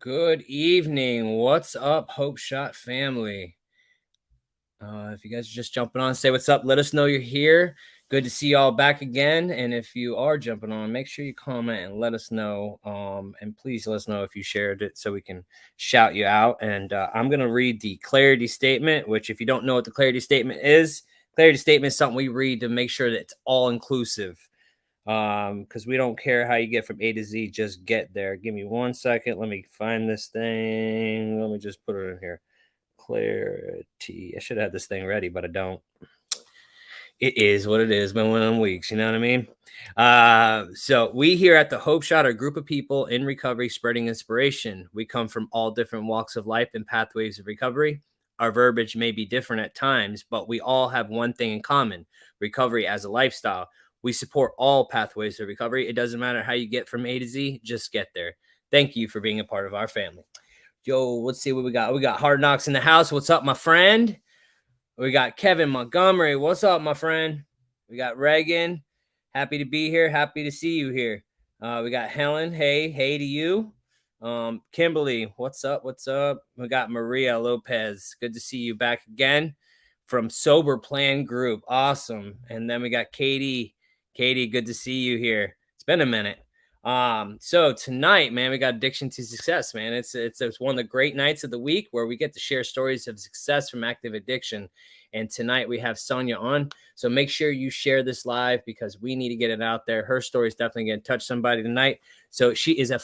Good evening. What's up, Hope Shot family? If you guys are just jumping on, say what's up. Let us know you're here. Good to see y'all back again. And if you are jumping on, make sure you comment and let us know. And please let us know if you shared it so we can shout you out. And I'm going to read the clarity statement, which if you don't know what the clarity statement is something we read to make sure that it's all inclusive. Because we don't care how you get from A to Z, just get there. Give me 1 second. Let me find this thing. Let me just put it in here. Clarity. I should have this thing ready, but I don't. It is what it is. Been one of them weeks, you know what I mean? So we here at the Hope Shot are a group of people in recovery spreading inspiration. We come from all different walks of life and pathways of recovery. Our verbiage may be different at times, but we all have one thing in common: recovery as a lifestyle. We support all pathways of recovery. It doesn't matter how you get from A to Z, just get there. Thank you for being a part of our family. Yo, let's see what we got. We got Hard Knocks in the house. What's up, my friend? We got Kevin Montgomery. What's up, my friend? We got Reagan. Happy to be here. Happy to see you here. We got Helen. Hey to you. Kimberly, what's up? What's up? We got Maria Lopez. Good to see you back again from Sober Plan Group. Awesome. And then we got Katie. Katie, good to see you here. It's been a minute. So tonight, man, we got Addiction to Success, man. It's one of the great nights of the week where we get to share stories of success from active addiction. And tonight we have Sonya on. So make sure you share this live because we need to get it out there. Her story is definitely going to touch somebody tonight. So she is a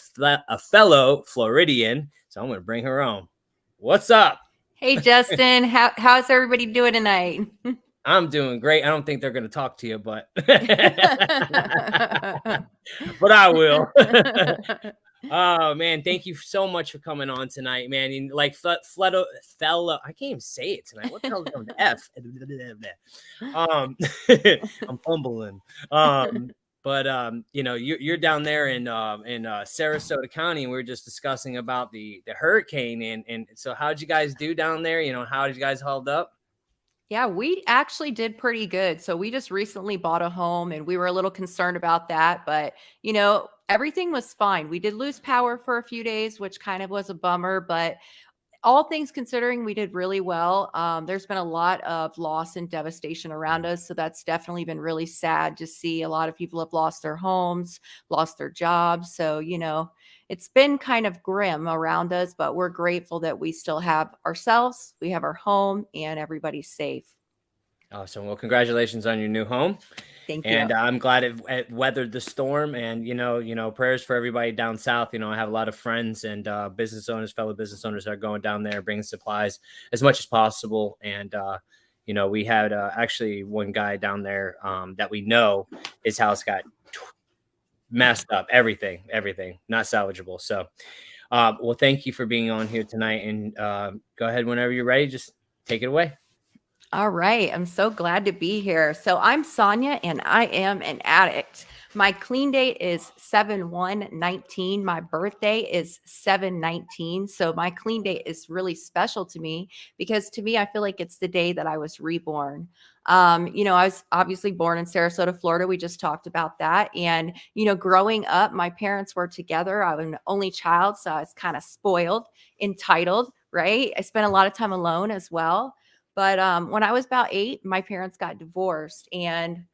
fellow Floridian. So I'm going to bring her on. What's up? Hey, Justin, how's everybody doing tonight? I'm doing great. I don't think they're going to talk to you, but but I will. Oh man, thank you so much for coming on tonight, man. And like fellow, I can't even say it tonight. What the hell is going to F? I'm fumbling. But you know, you're down there in Sarasota County, and we were just discussing about the hurricane, and so how'd you guys do down there? You know, how did you guys hold up? Yeah, we actually did pretty good. So we just recently bought a home and we were a little concerned about that, but everything was fine. We did lose power for a few days, which kind of was a bummer, but all things considering, we did really well. There's been a lot of loss and devastation around us. So that's definitely been really sad to see. A lot of people have lost their homes, lost their jobs. So, it's been kind of grim around us, but we're grateful that we still have ourselves, we have our home, and everybody's safe. Awesome. Well, congratulations on your new home. Thank you. And I'm glad it weathered the storm. And prayers for everybody down south. I have a lot of friends and fellow business owners that are going down there, bringing supplies as much as possible. And we had actually one guy down there that we know, his house got messed up, everything, not salvageable. So, well, thank you for being on here tonight. And go ahead whenever you're ready. Just take it away. All right. I'm so glad to be here. So I'm Sonya and I am an addict. My clean date is 7/1/19. My birthday is 7/19. So my clean date is really special to me because to me, I feel like it's the day that I was reborn. I was obviously born in Sarasota, Florida. We just talked about that. And, growing up, my parents were together. I was an only child. So I was kind of spoiled, entitled, right? I spent a lot of time alone as well. But when I was about 8, my parents got divorced. And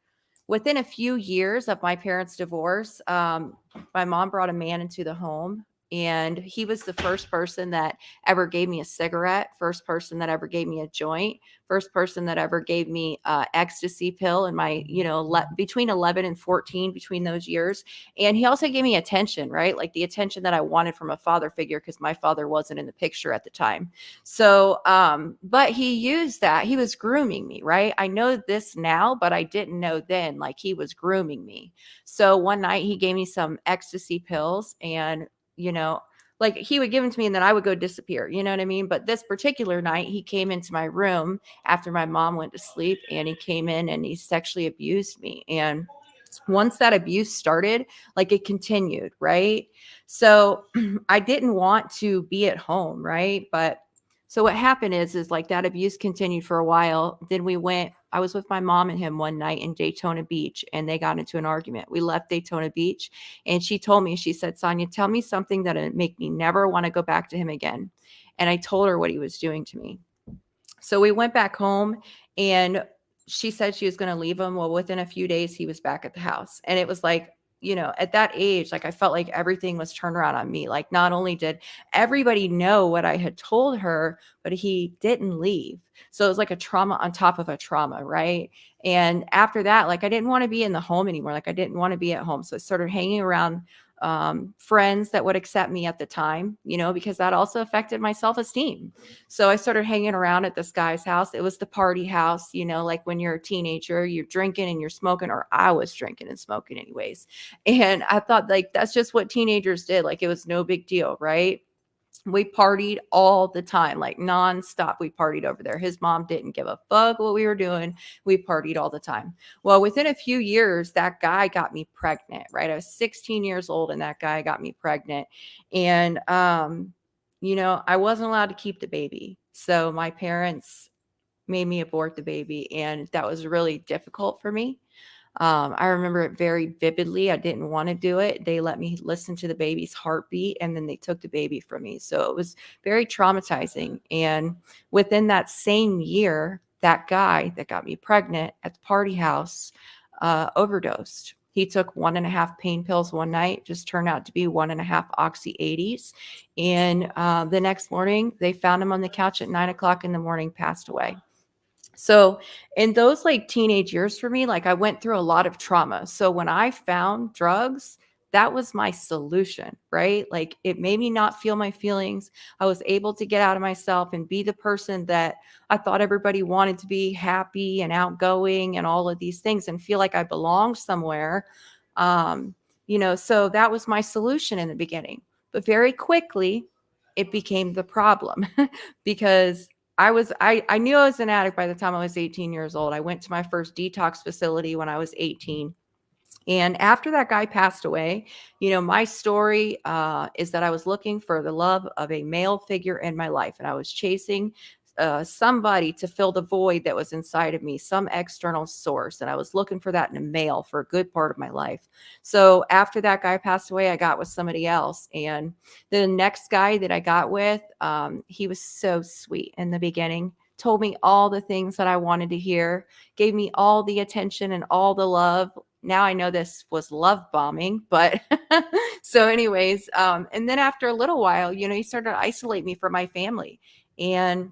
within a few years of my parents' divorce, my mom brought a man into the home. And he was the first person that ever gave me a cigarette, first person that ever gave me a joint, first person that ever gave me ecstasy pill in my, between 11 and 14, between those years. And he also gave me attention, right? Like the attention that I wanted from a father figure because my father wasn't in the picture at the time. So, but he used that. He was grooming me, right? I know this now, but I didn't know then, like he was grooming me. So one night he gave me some ecstasy pills and like he would give them to me and then I would go disappear. You know what I mean? But this particular night, he came into my room after my mom went to sleep and he came in and he sexually abused me. And once that abuse started, like it continued, right? So I didn't want to be at home, right? But so what happened is like that abuse continued for a while. Then we went I was with my mom and him one night in Daytona Beach, and they got into an argument. We left Daytona Beach, and she told me, she said, Sonya, tell me something that'll make me never want to go back to him again. And I told her what he was doing to me. So we went back home, and she said she was going to leave him. Well, within a few days, he was back at the house. And it was like, at that age, like I felt like everything was turned around on me. Like not only did everybody know what I had told her, but he didn't leave. So it was like a trauma on top of a trauma, right? And after that, like I didn't want to be in the home anymore. Like I didn't want to be at home. So I started hanging around friends that would accept me at the time, because that also affected my self-esteem. So I started hanging around at this guy's house. It was the party house, like when you're a teenager, you're drinking and you're smoking, or I was drinking and smoking anyways. And I thought like that's just what teenagers did. Like it was no big deal, right? We partied all the time, like nonstop. We partied over there. His mom didn't give a fuck what we were doing. We partied all the time. Well, within a few years, that guy got me pregnant, right? I was 16 years old and that guy got me pregnant. And, I wasn't allowed to keep the baby. So my parents made me abort the baby. And that was really difficult for me. I remember it very vividly. I didn't want to do it. They let me listen to the baby's heartbeat, and then they took the baby from me. So it was very traumatizing. And within that same year, that guy that got me pregnant at the party house overdosed. He took 1.5 pain pills one night, just turned out to be 1.5 Oxy 80s. And the next morning, they found him on the couch at 9 o'clock in the morning, passed away. So in those like teenage years for me, like I went through a lot of trauma. So when I found drugs, that was my solution, right? Like it made me not feel my feelings. I was able to get out of myself and be the person that I thought everybody wanted to be, happy and outgoing and all of these things, and feel like I belonged somewhere. So that was my solution in the beginning. But very quickly, it became the problem because I knew I was an addict by the time I was 18 years old. I went to my first detox facility when I was 18. And after that guy passed away, my story is that I was looking for the love of a male figure in my life. And I was chasing somebody to fill the void that was inside of me, some external source. And I was looking for that in a male for a good part of my life. So after that guy passed away, I got with somebody else. And the next guy that I got with, he was so sweet in the beginning, told me all the things that I wanted to hear, gave me all the attention and all the love. Now I know this was love bombing, but so anyways, and then after a little while, he started to isolate me from my family. And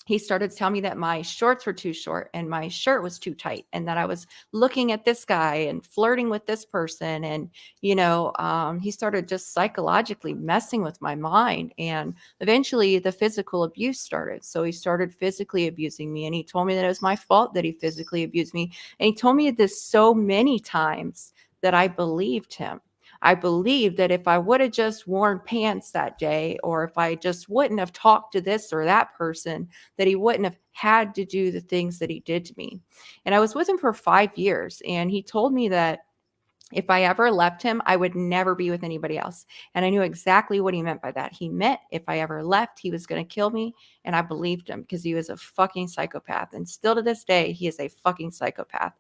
he started to tell me that my shorts were too short and my shirt was too tight, and that I was looking at this guy and flirting with this person. And, he started just psychologically messing with my mind. And eventually the physical abuse started. So he started physically abusing me, and he told me that it was my fault that he physically abused me. And he told me this so many times that I believed him. I believed that if I would have just worn pants that day, or if I just wouldn't have talked to this or that person, that he wouldn't have had to do the things that he did to me. And I was with him for 5 years, and he told me that if I ever left him, I would never be with anybody else. And I knew exactly what he meant by that. He meant if I ever left, he was going to kill me. And I believed him because he was a fucking psychopath. And still to this day, he is a fucking psychopath.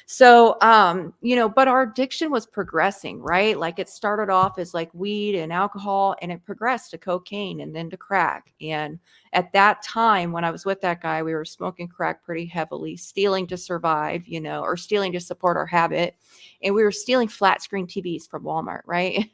So, but our addiction was progressing, right? Like it started off as like weed and alcohol, and it progressed to cocaine and then to crack. And at that time, when I was with that guy, we were smoking crack pretty heavily, stealing to survive, or stealing to support our habit. And we were stealing flat screen TVs from Walmart, right?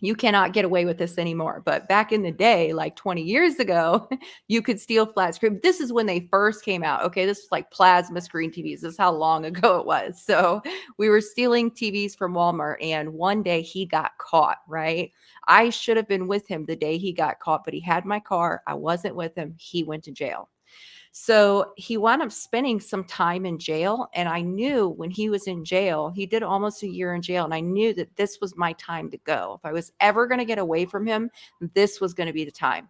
You cannot get away with this anymore. But back in the day, like 20 years ago, you could steal flat screen. This is when they first came out. Okay. This was like plasma screen TVs. This is how long ago it was. So we were stealing TVs from Walmart. And one day he got caught, right? I should have been with him the day he got caught, but he had my car. I wasn't with him. He went to jail. So he wound up spending some time in jail. And I knew when he was in jail, he did almost a year in jail. And I knew that this was my time to go. If I was ever going to get away from him, this was going to be the time.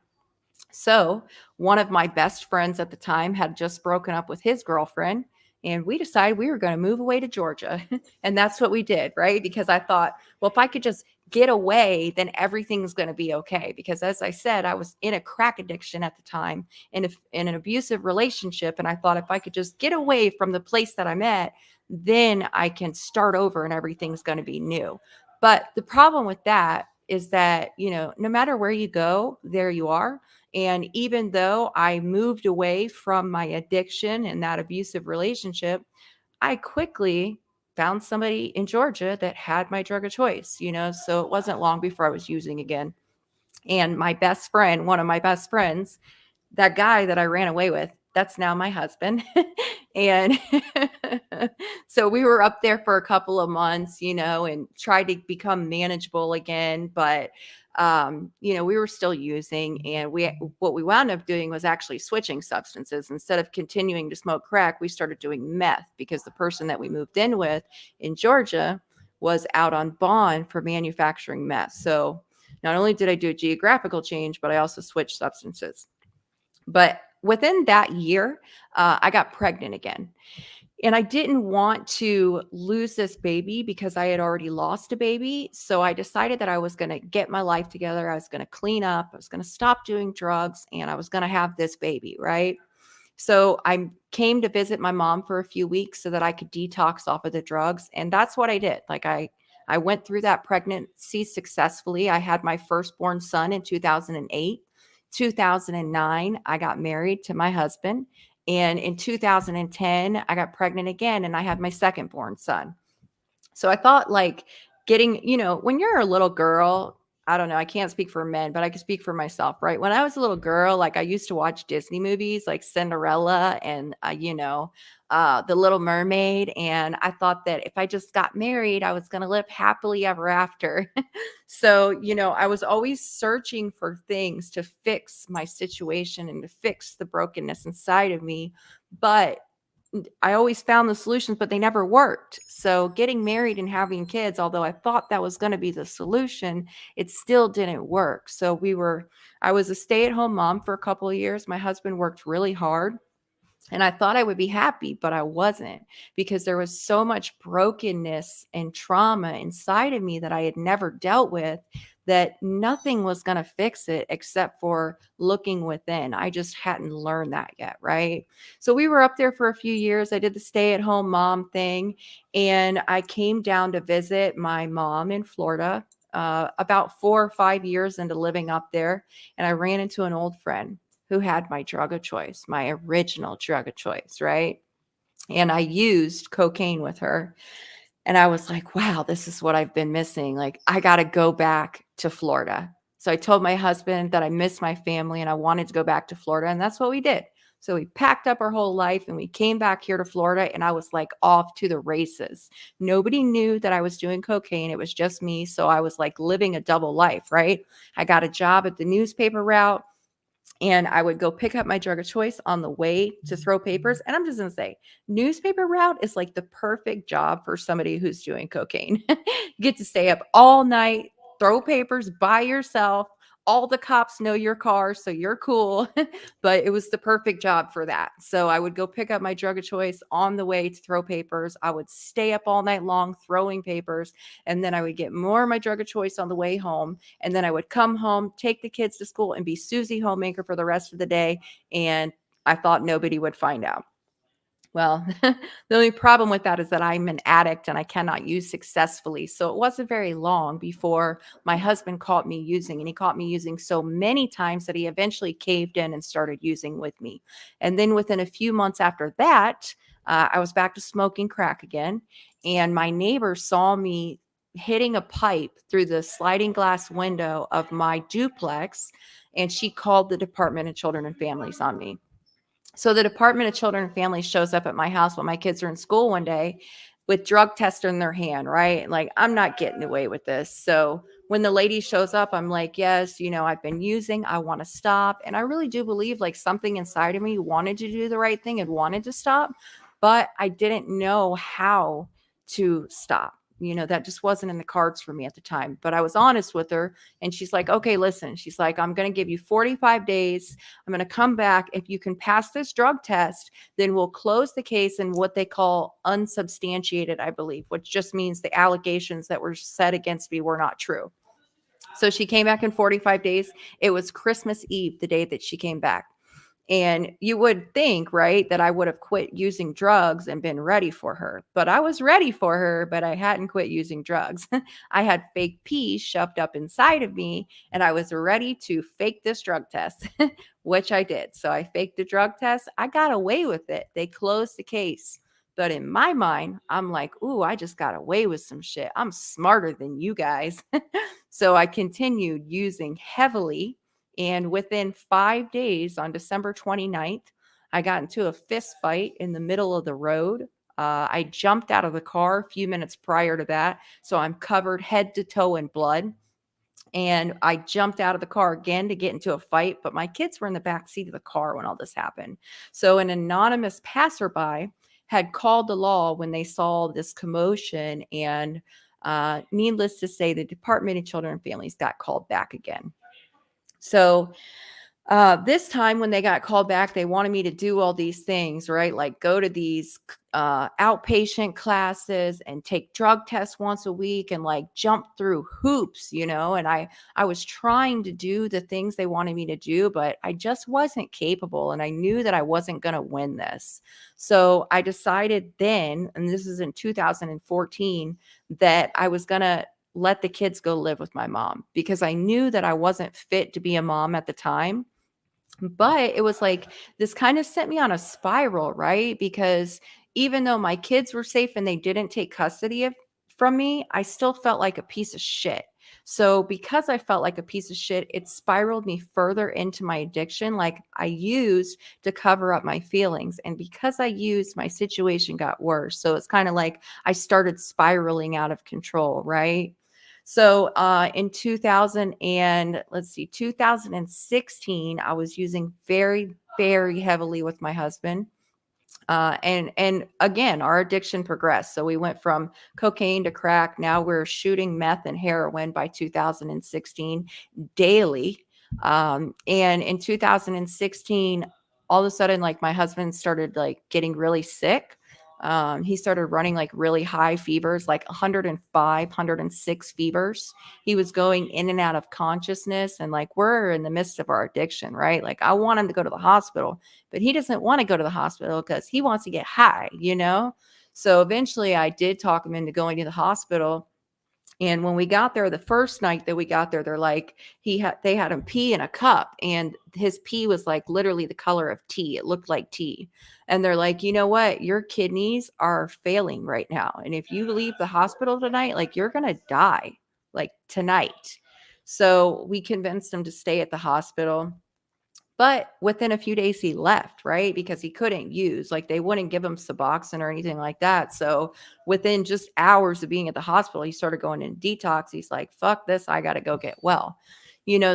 So one of my best friends at the time had just broken up with his girlfriend. And we decided we were going to move away to Georgia. And that's what we did, right? Because I thought, well, if I could just get away, then everything's going to be okay. Because as I said, I was in a crack addiction at the time, in an abusive relationship. And I thought if I could just get away from the place that I'm at, then I can start over and everything's going to be new. But the problem with that is that, no matter where you go, there you are. And even though I moved away from my addiction and that abusive relationship, I quickly found somebody in Georgia that had my drug of choice, so it wasn't long before I was using again. And my best friend, one of my best friends, that guy that I ran away with, that's now my husband. And so we were up there for a couple of months, and tried to become manageable again. But, we were still using, and what we wound up doing was actually switching substances. Instead of continuing to smoke crack, we started doing meth because the person that we moved in with in Georgia was out on bond for manufacturing meth. So not only did I do a geographical change, but I also switched substances. But within that year, I got pregnant again. And I didn't want to lose this baby because I had already lost a baby. So I decided that I was going to get my life together. I was going to clean up. I was going to stop doing drugs, and I was going to have this baby, right? So I came to visit my mom for a few weeks so that I could detox off of the drugs. And that's what I did. Like I went through that pregnancy successfully. I had my firstborn son in 2008. 2009, I got married to my husband. And in 2010, I got pregnant again and I had my second born son. So I thought like getting, when you're a little girl, I don't know, I can't speak for men, but I can speak for myself, right? When I was a little girl, like I used to watch Disney movies like Cinderella and, The Little Mermaid. And I thought that if I just got married, I was going to live happily ever after. So, I was always searching for things to fix my situation and to fix the brokenness inside of me. But I always found the solutions, but they never worked. So getting married and having kids, although I thought that was going to be the solution, it still didn't work. So I was a stay-at-home mom for a couple of years. My husband worked really hard. And I thought I would be happy, but I wasn't, because there was so much brokenness and trauma inside of me that I had never dealt with, that nothing was going to fix it except for looking within. I just hadn't learned that yet. Right. So we were up there for a few years. I did the stay at home mom thing, and I came down to visit my mom in Florida. About 4 or 5 years into living up there, and I ran into an old friend who had my drug of choice, my original drug of choice, right? And I used cocaine with her. And I was like, wow, this is what I've been missing. Like, I got to go back to Florida. So I told my husband that I missed my family and I wanted to go back to Florida. And that's what we did. So we packed up our whole life and we came back here to Florida, and I was like off to the races. Nobody knew that I was doing cocaine. It was just me. So I was like living a double life, right? I got a job at the newspaper route, and I would go pick up my drug of choice on the way to throw papers. And I'm just going to say, newspaper route is like the perfect job for somebody who's doing cocaine. You get to stay up all night, throw papers by yourself. All the cops know your car, so you're cool. But it was the perfect job for that. So I would go pick up my drug of choice on the way to throw papers. I would stay up all night long throwing papers, and then I would get more of my drug of choice on the way home. And then I would come home, take the kids to school, and be Susie homemaker for the rest of the day. And I thought nobody would find out. Well, the only problem with that is that I'm an addict and I cannot use successfully. So it wasn't very long before my husband caught me using, and he caught me using so many times that he eventually caved in and started using with me. And then within a few months after that, I was back to smoking crack again. And my neighbor saw me hitting a pipe through the sliding glass window of my duplex, and she called the Department of Children and Families on me. So the Department of Children and Families shows up at my house when my kids are in school one day with drug tester in their hand, right? Like, I'm not getting away with this. So when the lady shows up, I'm like, yes, I've been using, I want to stop. And I really do believe like something inside of me wanted to do the right thing and wanted to stop, but I didn't know how to stop. That just wasn't in the cards for me at the time. But I was honest with her, and she's like, okay, listen, she's like, I'm going to give you 45 days. I'm going to come back. If you can pass this drug test, then we'll close the case in what they call unsubstantiated, I believe, which just means the allegations that were said against me were not true. So she came back in 45 days. It was Christmas Eve, the day that she came back. And you would think, right, that I would have quit using drugs and been ready for her. But I was ready for her, but I hadn't quit using drugs. I had fake pee shoved up inside of me, and I was ready to fake this drug test, which I did. So I faked the drug test. I got away with it. They closed the case. But in my mind, I'm like, ooh, I just got away with some shit. I'm smarter than you guys. So I continued using heavily, and within 5 days, on December 29th, I got into a fist fight in the middle of the road. I jumped out of the car a few minutes prior to that. So I'm covered head to toe in blood. And I jumped out of the car again to get into a fight, but my kids were in the back seat of the car when all this happened. So an anonymous passerby had called the law when they saw this commotion. And needless to say, the Department of Children and Families got called back again. So this time when they got called back, they wanted me to do all these things, right? Like go to these outpatient classes and take drug tests once a week and like jump through hoops, and I was trying to do the things they wanted me to do, but I just wasn't capable, and I knew that I wasn't going to win this. So I decided then, and this is in 2014, that I was going to let the kids go live with my mom, because I knew that I wasn't fit to be a mom at the time. But it was like this kind of sent me on a spiral, right? Because even though my kids were safe and they didn't take custody from me, I still felt like a piece of shit. So because I felt like a piece of shit, it spiraled me further into my addiction. Like I used to cover up my feelings. And because I used, my situation got worse. So it's kind of like I started spiraling out of control, right? So in 2016, I was using very, very heavily with my husband. And again, our addiction progressed. So we went from cocaine to crack. Now we're shooting meth and heroin by 2016 daily. And in 2016, all of a sudden, like my husband started like getting really sick. He started running like really high fevers, like 105, 106 fevers. He was going in and out of consciousness. And like we're in the midst of our addiction, right? Like I want him to go to the hospital, but he doesn't want to go to the hospital because he wants to get high. So eventually I did talk him into going to the hospital. And when we got there, the first night that we got there, they're like, they had him pee in a cup, and his pee was like literally the color of tea. It looked like tea. And they're like, you know what? Your kidneys are failing right now. And if you leave the hospital tonight, like you're going to die like tonight. So we convinced him to stay at the hospital. But within a few days, he left, right? Because he couldn't use, like, they wouldn't give him Suboxone or anything like that. So within just hours of being at the hospital, he started going in detox. He's like, fuck this. I got to go get well.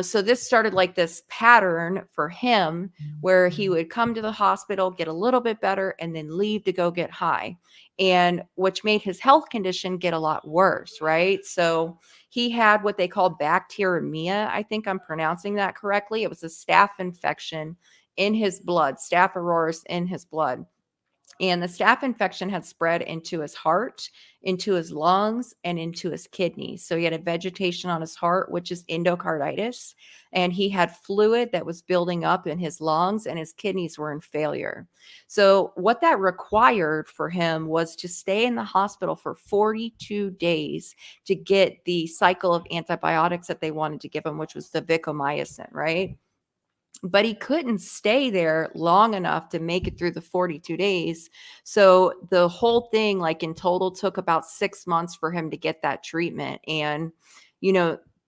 So this started like this pattern for him where he would come to the hospital, get a little bit better, and then leave to go get high. And which made his health condition get a lot worse, right? So he had what they call bacteremia. I think I'm pronouncing that correctly. It was a staph infection in his blood, Staph aureus in his blood. And the staph infection had spread into his heart, into his lungs, and into his kidneys. So he had a vegetation on his heart, which is endocarditis. And he had fluid that was building up in his lungs, and his kidneys were in failure. So what that required for him was to stay in the hospital for 42 days to get the cycle of antibiotics that they wanted to give him, which was the vicomycin, right? But he couldn't stay there long enough to make it through the 42 days. So the whole thing, like in total, took about 6 months for him to get that treatment. And,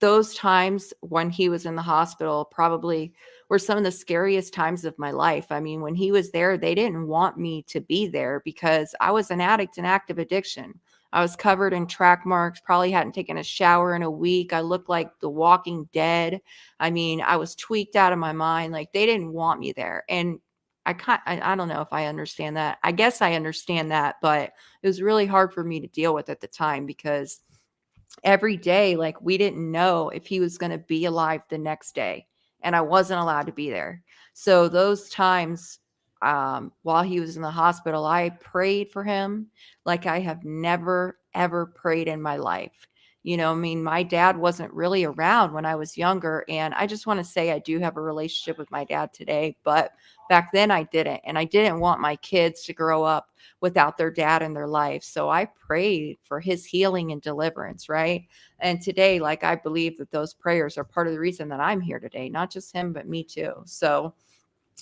those times when he was in the hospital probably were some of the scariest times of my life. I mean, when he was there, they didn't want me to be there because I was an addict in active addiction. I was covered in track marks, probably hadn't taken a shower in a week. I looked like the Walking Dead. I mean, I was tweaked out of my mind. Like they didn't want me there. And I don't know if I understand that. I guess I understand that, but it was really hard for me to deal with at the time because every day, like we didn't know if he was going to be alive the next day, and I wasn't allowed to be there. So those times, while he was in the hospital, I prayed for him like I have never ever prayed in my life. I mean, my dad wasn't really around when I was younger. And I just want to say I do have a relationship with my dad today, but back then I didn't. And I didn't want my kids to grow up without their dad in their life. So I prayed for his healing and deliverance, right? And today, like, I believe that those prayers are part of the reason that I'm here today, not just him, but me too. So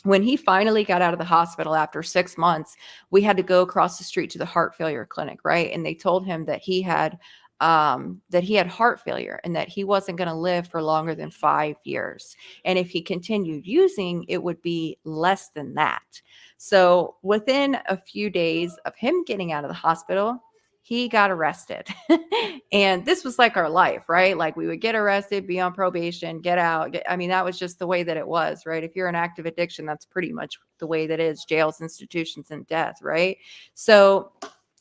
when he finally got out of the hospital after 6 months, we had to go across the street to the heart failure clinic, right? And they told him that he had heart failure and that he wasn't going to live for longer than 5 years. And if he continued using, it would be less than that. So within a few days of him getting out of the hospital, he got arrested. And this was like our life, right? Like we would get arrested, be on probation, get out. I mean, that was just the way that it was, right? If you're in active addiction, that's pretty much the way that is: jails, institutions, and death, right? So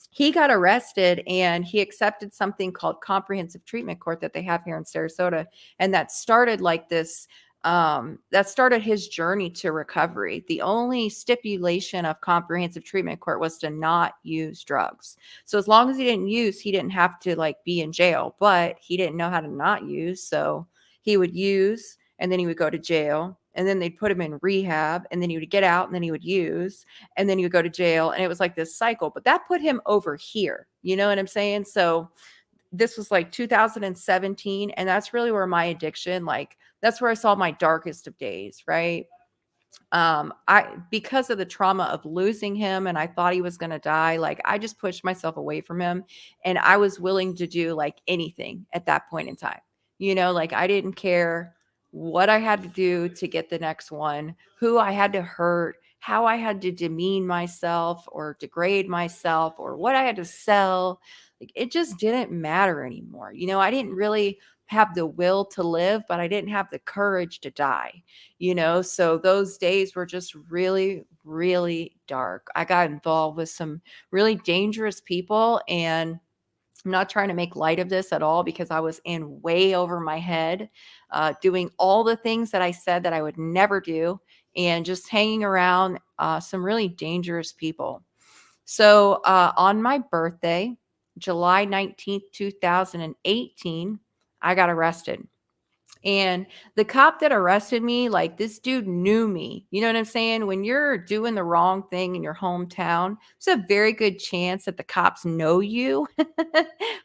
he got arrested and he accepted something called comprehensive treatment court that they have here in Sarasota. And that started like this. That started his journey to recovery. The only stipulation of comprehensive treatment court was to not use drugs. So as long as he didn't use, he didn't have to like be in jail, but he didn't know how to not use. So he would use and then he would go to jail and then they'd put him in rehab and then he would get out and then he would use and then he would go to jail. And it was like this cycle, but that put him over here. You know what I'm saying? So this was like 2017. And that's really where my addiction, like, that's where I saw my darkest of days, right? I Because of the trauma of losing him and I thought he was going to die, like I just pushed myself away from him and I was willing to do like anything at that point in time. Like I didn't care what I had to do to get the next one, who I had to hurt, how I had to demean myself or degrade myself or what I had to sell. Like it just didn't matter anymore. I didn't really have the will to live, but I didn't have the courage to die. So those days were just really, really dark. I got involved with some really dangerous people, and I'm not trying to make light of this at all because I was in way over my head, doing all the things that I said that I would never do, and just hanging around some really dangerous people. So on my birthday, July 19th, 2018, I got arrested. And the cop that arrested me, like this dude knew me. You know what I'm saying? When you're doing the wrong thing in your hometown, there's a very good chance that the cops know you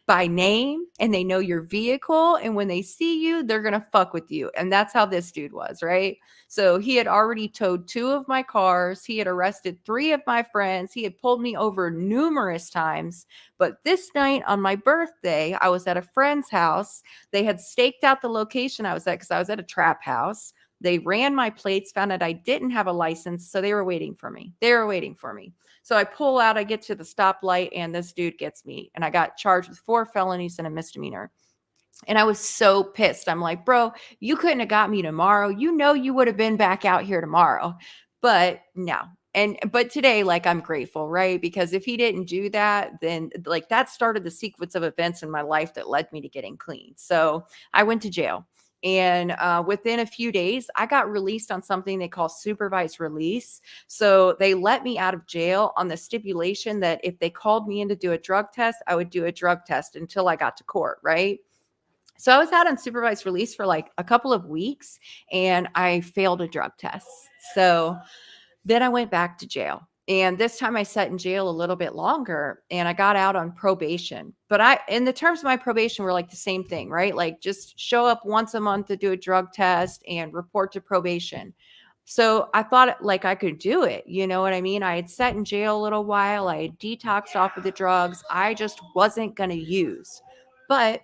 by name and they know your vehicle. And when they see you, they're going to fuck with you. And that's how this dude was, right? So he had already towed 2 of my cars. He had arrested 3 of my friends. He had pulled me over numerous times. But this night on my birthday, I was at a friend's house. They had staked out the location I was at because I was at a trap house. They ran my plates, found out I didn't have a license. So they were waiting for me. So I pull out, I get to the stoplight, and this dude gets me. And I got charged with 4 felonies and a misdemeanor. And I was so pissed. I'm like, bro, you couldn't have got me tomorrow. You would have been back out here tomorrow. But no. But today, like, I'm grateful, right? Because if he didn't do that, then like that started the sequence of events in my life that led me to getting clean. So I went to jail. And within a few days, I got released on something they call supervised release. So they let me out of jail on the stipulation that if they called me in to do a drug test, I would do a drug test until I got to court, right? So I was out on supervised release for like a couple of weeks and I failed a drug test. So then I went back to jail. And this time I sat in jail a little bit longer and I got out on probation. But in the terms of my probation, were like the same thing, right? Like just show up once a month to do a drug test and report to probation. So I thought like I could do it. You know what I mean? I had sat in jail a little while. I had detoxed off of the drugs. I just wasn't going to use. But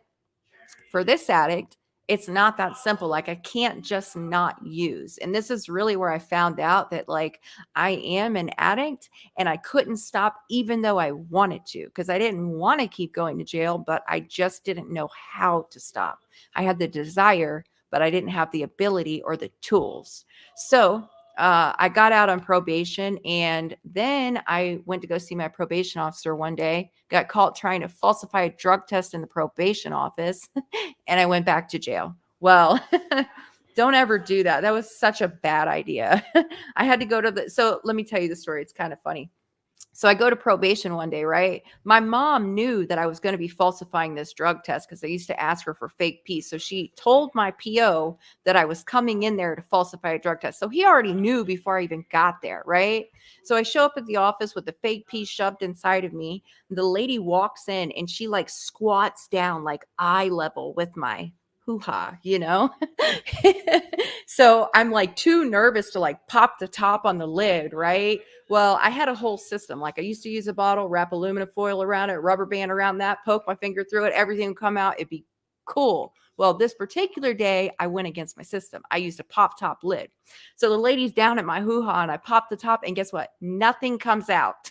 for this addict, it's not that simple. Like I can't just not use. And this is really where I found out that like I am an addict and I couldn't stop even though I wanted to, because I didn't want to keep going to jail, but I just didn't know how to stop. I had the desire, but I didn't have the ability or the tools. So I got out on probation and then I went to go see my probation officer one day, got caught trying to falsify a drug test in the probation office, and I went back to jail. Well, don't ever do that. That was such a bad idea. I had to go to so let me tell you the story. It's kind of funny. So I go to probation one day, right? My mom knew that I was going to be falsifying this drug test because I used to ask her for fake P's. So she told my PO that I was coming in there to falsify a drug test. So he already knew before I even got there, right? So I show up at the office with the fake P shoved inside of me. The lady walks in and she like squats down like eye level with my hoo-ha, you know? So I'm like too nervous to like pop the top on the lid, right? Well, I had a whole system. Like I used to use a bottle, wrap aluminum foil around it, rubber band around that, poke my finger through it, everything would come out. It'd be cool. Well, this particular day, I went against my system. I used a pop top lid. So the lady's down at my hoo-ha and I pop the top and guess what? Nothing comes out.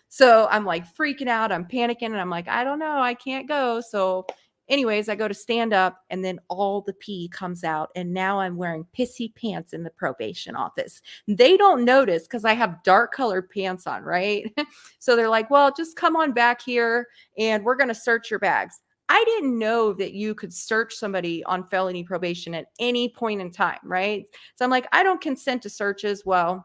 So I'm like freaking out. I'm panicking and I'm like, I don't know. I can't go. So anyways, I go to stand up and then all the pee comes out. And now I'm wearing pissy pants in the probation office. They don't notice because I have dark colored pants on, right? So they're like, well, just come on back here and we're going to search your bags. I didn't know that you could search somebody on felony probation at any point in time, right? So I'm like, I don't consent to searches. Well,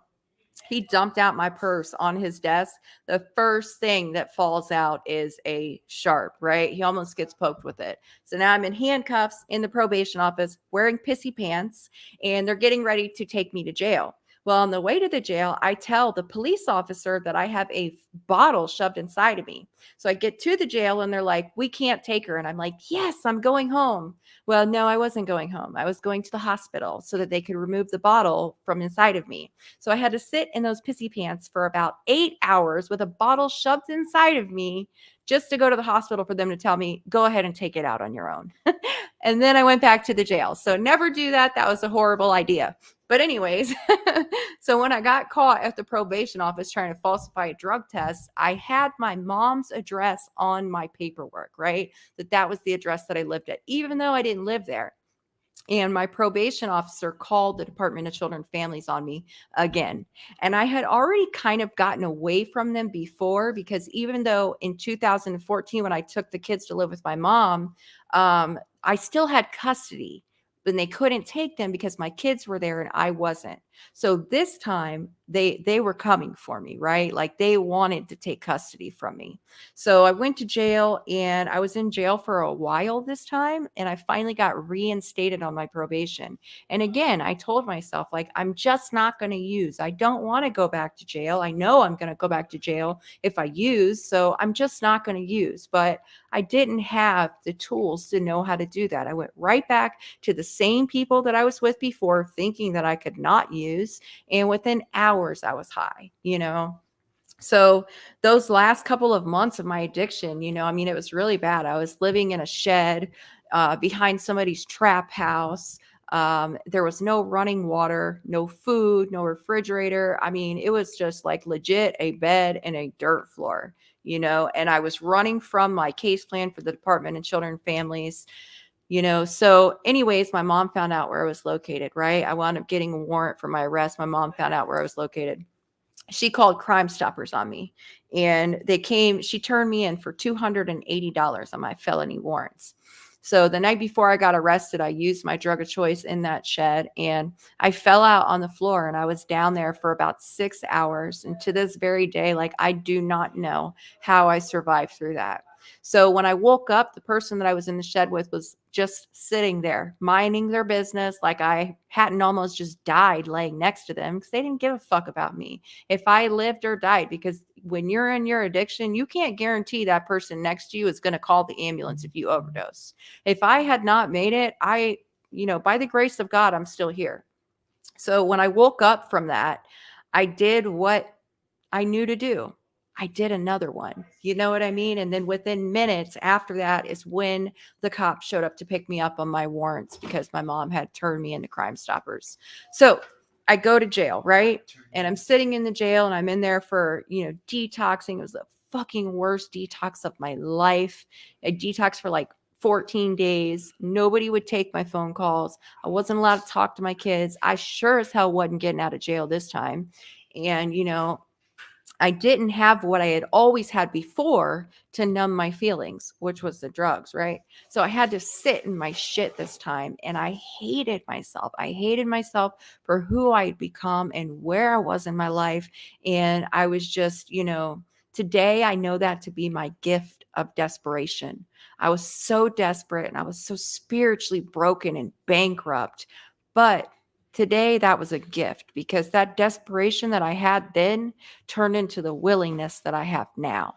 he dumped out my purse on his desk. The first thing that falls out is a sharp, right? He almost gets poked with it. So now I'm in handcuffs in the probation office wearing pissy pants, and they're getting ready to take me to jail. Well, on the way to the jail, I tell the police officer that I have a bottle shoved inside of me. So I get to the jail and they're like, we can't take her. And I'm like, yes, I'm going home. Well, no, I wasn't going home. I was going to the hospital so that they could remove the bottle from inside of me. So I had to sit in those pissy pants for about 8 hours with a bottle shoved inside of me just to go to the hospital for them to tell me, go ahead and take it out on your own. And then I went back to the jail. So never do that. That was a horrible idea. But anyways, so when I got caught at the probation office trying to falsify a drug test, I had my mom's address on my paperwork, right? That was the address that I lived at, even though I didn't live there. And my probation officer called the Department of Children and Families on me again. And I had already kind of gotten away from them before because even though in 2014, when I took the kids to live with my mom, I still had custody. But they couldn't take them because my kids were there and I wasn't. So this time they were coming for me, right? Like they wanted to take custody from me. So I went to jail and I was in jail for a while this time. And I finally got reinstated on my probation. And again, I told myself, like, I'm just not going to use. I don't want to go back to jail. I know I'm going to go back to jail if I use. So I'm just not going to use. But I didn't have the tools to know how to do that. I went right back to the same people that I was with before, thinking that I could not use. And within hours, I was high, you know? So those last couple of months of my addiction, you know, I mean, it was really bad. I was living in a shed behind somebody's trap house. There was no running water, no food, no refrigerator. I mean, it was just like legit a bed and a dirt floor, you know, and I was running from my case plan for the Department of Children and Families. You know, so anyways, my mom found out where I was located, right? I wound up getting a warrant for my arrest. My mom found out where I was located. She called Crime Stoppers on me and they came, she turned me in for $280 on my felony warrants. So the night before I got arrested, I used my drug of choice in that shed and I fell out on the floor and I was down there for about 6 hours. And to this very day, like I do not know how I survived through that. So when I woke up, the person that I was in the shed with was just sitting there minding their business. Like I hadn't almost just died laying next to them because they didn't give a fuck about me if I lived or died, because when you're in your addiction, you can't guarantee that person next to you is going to call the ambulance if you overdose. If I had not made it, you know, by the grace of God, I'm still here. So when I woke up from that, I did what I knew to do. I did another one. You know what I mean? And then within minutes after that is when the cops showed up to pick me up on my warrants because my mom had turned me into Crime Stoppers. So I go to jail, right? And I'm sitting in the jail and I'm in there for, you know, detoxing. It was the fucking worst detox of my life. I detoxed for like 14 days. Nobody would take my phone calls. I wasn't allowed to talk to my kids. I sure as hell wasn't getting out of jail this time. And, you know, I didn't have what I had always had before to numb my feelings, which was the drugs, right? So I had to sit in my shit this time, and I hated myself. I hated myself for who I had become and where I was in my life. And I was just, today I know that to be my gift of desperation. I was so desperate and I was so spiritually broken and bankrupt. But today that was a gift, because that desperation that I had then turned into the willingness that I have now.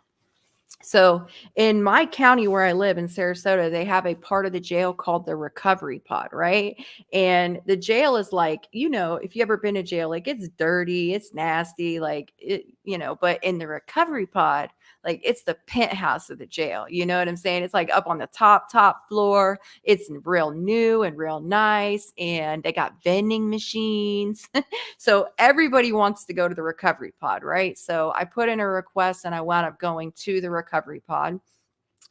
So in my county where I live in Sarasota, they have a part of the jail called the recovery pod, right? And the jail is like, if you ever been to jail, like it's dirty, it's nasty, like but in the recovery pod, like it's the penthouse of the jail. You know what I'm saying? It's like up on the top floor. It's real new and real nice. And they got vending machines. So everybody wants to go to the recovery pod, right? So I put in a request and I wound up going to the recovery pod.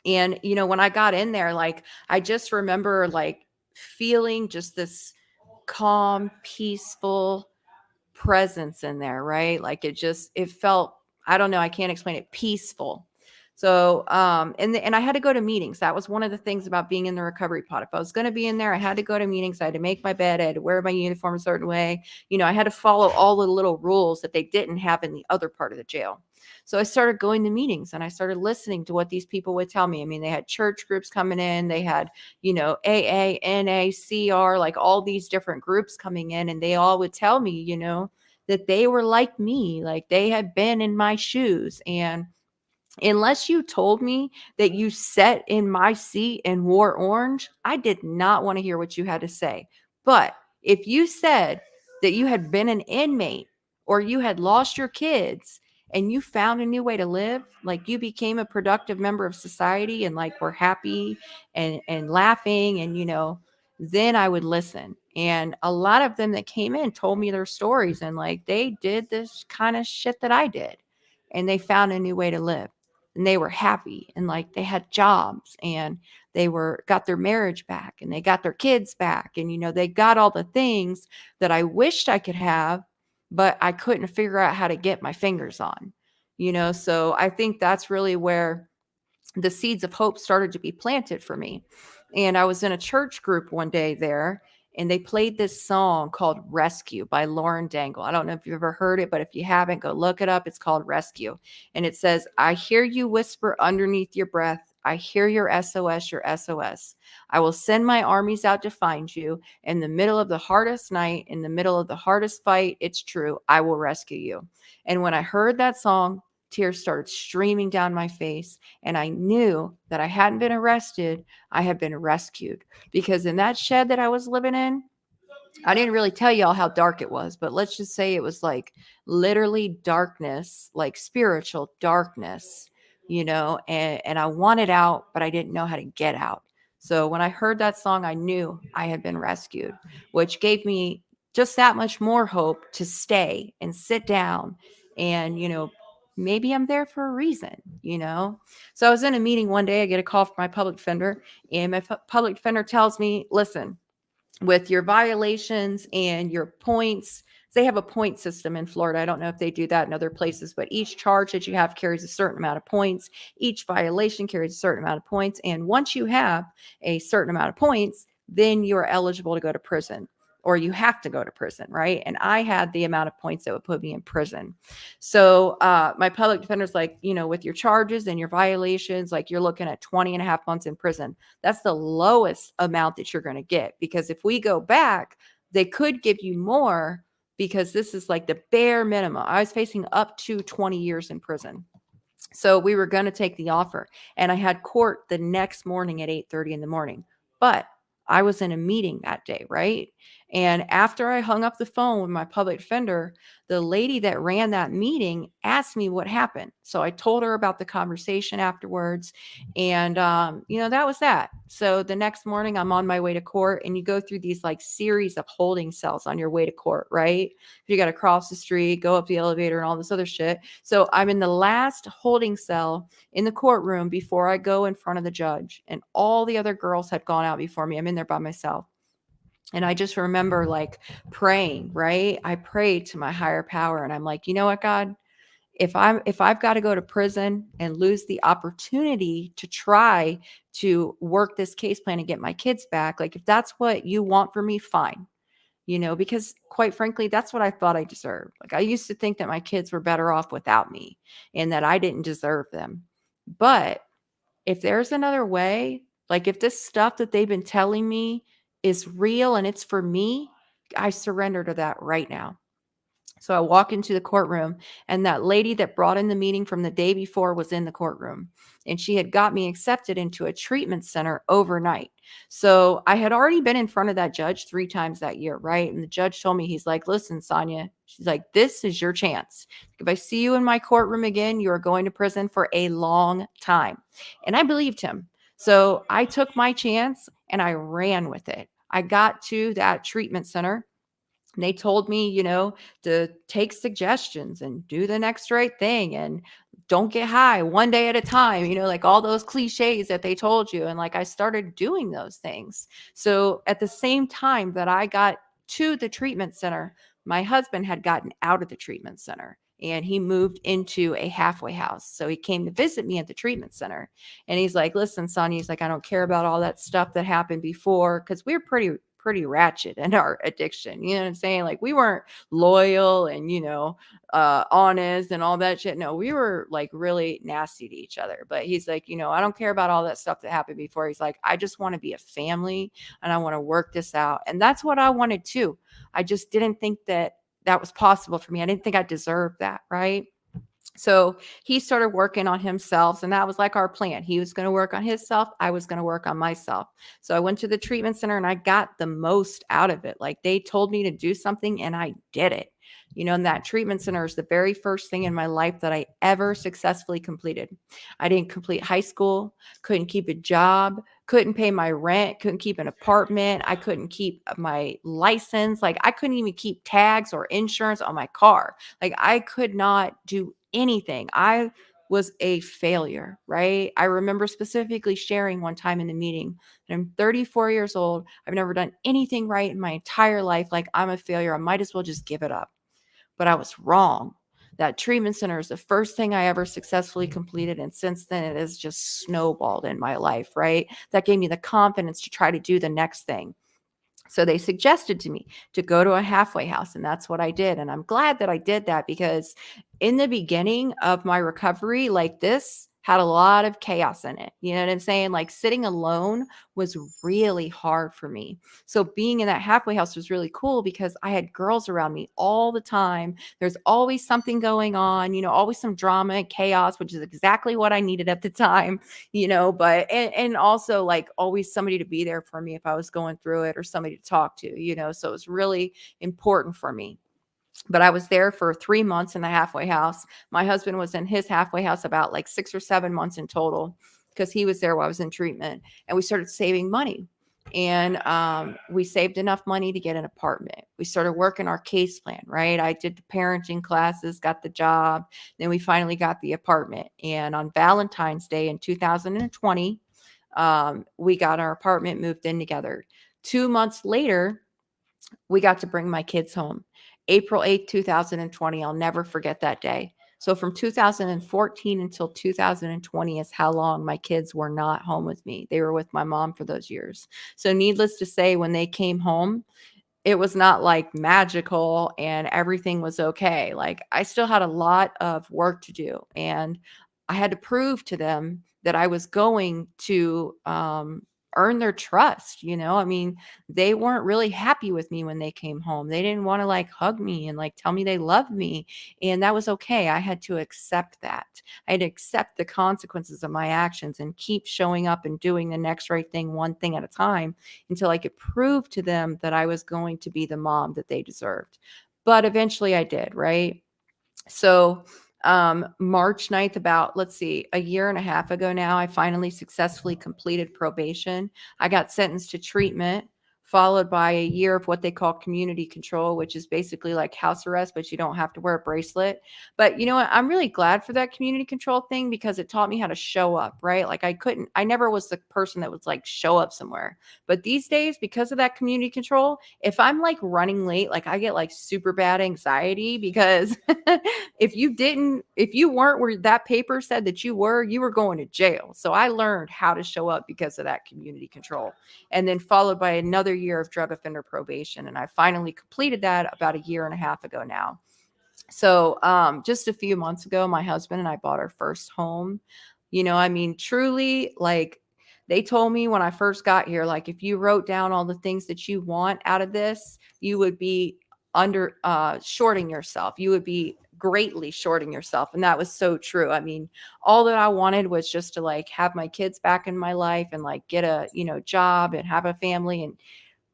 And, when I got in there, like, I just remember like feeling just this calm, peaceful presence in there, right? Like it felt, I don't know, I can't explain it, peaceful. So, and I had to go to meetings. That was one of the things about being in the recovery pod. If I was going to be in there, I had to go to meetings. I had to make my bed. I had to wear my uniform a certain way. I had to follow all the little rules that they didn't have in the other part of the jail. So I started going to meetings and I started listening to what these people would tell me. I mean, they had church groups coming in, they had, AA, NA, CR, like all these different groups coming in, and they all would tell me, that they were like me, like they had been in my shoes. And unless you told me that you sat in my seat and wore orange, I did not want to hear what you had to say. But if you said that you had been an inmate or you had lost your kids and you found a new way to live, like you became a productive member of society and like were happy and laughing and then I would listen. And a lot of them that came in told me their stories and like they did this kind of shit that I did and they found a new way to live and they were happy and like they had jobs and they were got their marriage back and they got their kids back and they got all the things that I wished I could have, but I couldn't figure out how to get my fingers on. So I think that's really where the seeds of hope started to be planted for me. And I was in a church group one day there, and they played this song called Rescue by Lauren Dangle. I don't know if you've ever heard it, but if you haven't, go look it up. It's called Rescue. And it says, I hear you whisper underneath your breath. I hear your SOS, your SOS. I will send my armies out to find you in the middle of the hardest night, in the middle of the hardest fight. It's true. I will rescue you. And when I heard that song, tears started streaming down my face. And I knew that I hadn't been arrested. I had been rescued, because in that shed that I was living in, I didn't really tell y'all how dark it was, but let's just say it was like literally darkness, like spiritual darkness, and I wanted out, but I didn't know how to get out. So when I heard that song, I knew I had been rescued, which gave me just that much more hope to stay and sit down and, maybe I'm there for a reason. So I was in a meeting one day, I get a call from my public defender, and my public defender tells me, listen, with your violations and your points. They have a point system in Florida. I don't know if they do that in other places, but each charge that you have carries a certain amount of points. Each violation carries a certain amount of points. And once you have a certain amount of points, then you're eligible to go to prison, or you have to go to prison, right? And I had the amount of points that would put me in prison. So my public defender's like, with your charges and your violations, like you're looking at 20 and a half months in prison. That's the lowest amount that you're going to get, because if we go back, they could give you more, because this is like the bare minimum. I was facing up to 20 years in prison. So we were going to take the offer, and I had court the next morning at 8:30 in the morning. But I was in a meeting that day, right? And after I hung up the phone with my public defender, the lady that ran that meeting asked me what happened. So I told her about the conversation afterwards. And, that was that. So the next morning, I'm on my way to court, and you go through these like series of holding cells on your way to court, right? You got to cross the street, go up the elevator, and all this other shit. So I'm in the last holding cell in the courtroom before I go in front of the judge. And all the other girls had gone out before me. I'm in there by myself. And I just remember like praying, right? I prayed to my higher power, and I'm like, you know what, God? if I've got to go to prison and lose the opportunity to try to work this case plan and get my kids back, like if that's what you want for me, fine. Because quite frankly, that's what I thought I deserved. Like I used to think that my kids were better off without me and that I didn't deserve them. But if there's another way, like if this stuff that they've been telling me is real and it's for me, I surrender to that right now. So I walk into the courtroom, and that lady that brought in the meeting from the day before was in the courtroom. And she had got me accepted into a treatment center overnight. So I had already been in front of that judge 3 times that year, right? And the judge told me, he's like, listen, Sonya, she's like, this is your chance. If I see you in my courtroom again, you are going to prison for a long time. And I believed him. So I took my chance and I ran with it. I got to that treatment center. And they told me, to take suggestions and do the next right thing and don't get high one day at a time, like all those cliches that they told you. And like I started doing those things. So at the same time that I got to the treatment center, my husband had gotten out of the treatment center and he moved into a halfway house. So he came to visit me at the treatment center. And he's like, listen, son, he's like, I don't care about all that stuff that happened before, because we were pretty ratchet in our addiction. You know what I'm saying? Like we weren't loyal and, honest and all that shit. No, we were like really nasty to each other. But he's like, I don't care about all that stuff that happened before. He's like, I just want to be a family and I want to work this out. And that's what I wanted too. I just didn't think that that was possible for me. I didn't think I deserved that. Right. So he started working on himself, and that was like our plan. He was going to work on himself. I was going to work on myself. So I went to the treatment center and I got the most out of it. Like they told me to do something and I did it. And that treatment center is the very first thing in my life that I ever successfully completed. I didn't complete high school, couldn't keep a job, couldn't pay my rent, couldn't keep an apartment. I couldn't keep my license. Like I couldn't even keep tags or insurance on my car. Like I could not do anything. I was a failure, right? I remember specifically sharing one time in the meeting that I'm 34 years old. I've never done anything right in my entire life. Like I'm a failure. I might as well just give it up. But I was wrong. That treatment center is the first thing I ever successfully completed. And since then, it has just snowballed in my life, right? That gave me the confidence to try to do the next thing. So they suggested to me to go to a halfway house, and that's what I did. And I'm glad that I did that, because in the beginning of my recovery, like this had a lot of chaos in it. You know what I'm saying? Like sitting alone was really hard for me. So being in that halfway house was really cool because I had girls around me all the time. There's always something going on, always some drama and chaos, which is exactly what I needed at the time, but and also like always somebody to be there for me if I was going through it, or somebody to talk to, so it was really important for me. But I was there for 3 months in the halfway house. My husband was in his halfway house about like 6 or 7 months in total, because he was there while I was in treatment. And we started saving money. And we saved enough money to get an apartment. We started working our case plan, right? I did the parenting classes, got the job. Then we finally got the apartment. And on Valentine's Day in 2020, we got our apartment moved in together. 2 months later, we got to bring my kids home. April 8th, 2020. I'll never forget that day. So from 2014 until 2020 is how long my kids were not home with me. They were with my mom for those years. So needless to say, when they came home, it was not like magical and everything was okay. Like I still had a lot of work to do, and I had to prove to them that I was going to earn their trust. I mean, they weren't really happy with me when they came home. They didn't want to like hug me and like tell me they loved me. And that was okay. I had to accept that. I had to accept the consequences of my actions and keep showing up and doing the next right thing, one thing at a time, until I could prove to them that I was going to be the mom that they deserved. But eventually I did, right? So March 9th, about, let's see, a year and a half ago now, I finally successfully completed probation. I got sentenced to treatment followed by a year of what they call community control, which is basically like house arrest, but you don't have to wear a bracelet. But you know what? I'm really glad for that community control thing because it taught me how to show up, right? Like I never was the person that was like show up somewhere. But these days, because of that community control, if I'm like running late, like I get like super bad anxiety because if you weren't where that paper said that you were going to jail. So I learned how to show up because of that community control. And then followed by another year of drug offender probation. And I finally completed that about a year and a half ago now. So just a few months ago, my husband and I bought our first home. You know, I mean, truly, like they told me when I first got here, like if you wrote down all the things that you want out of this, you would be under shorting yourself. You would be greatly shorting yourself. And that was so true. I mean, all that I wanted was just to like have my kids back in my life and like get a, you know, job and have a family. And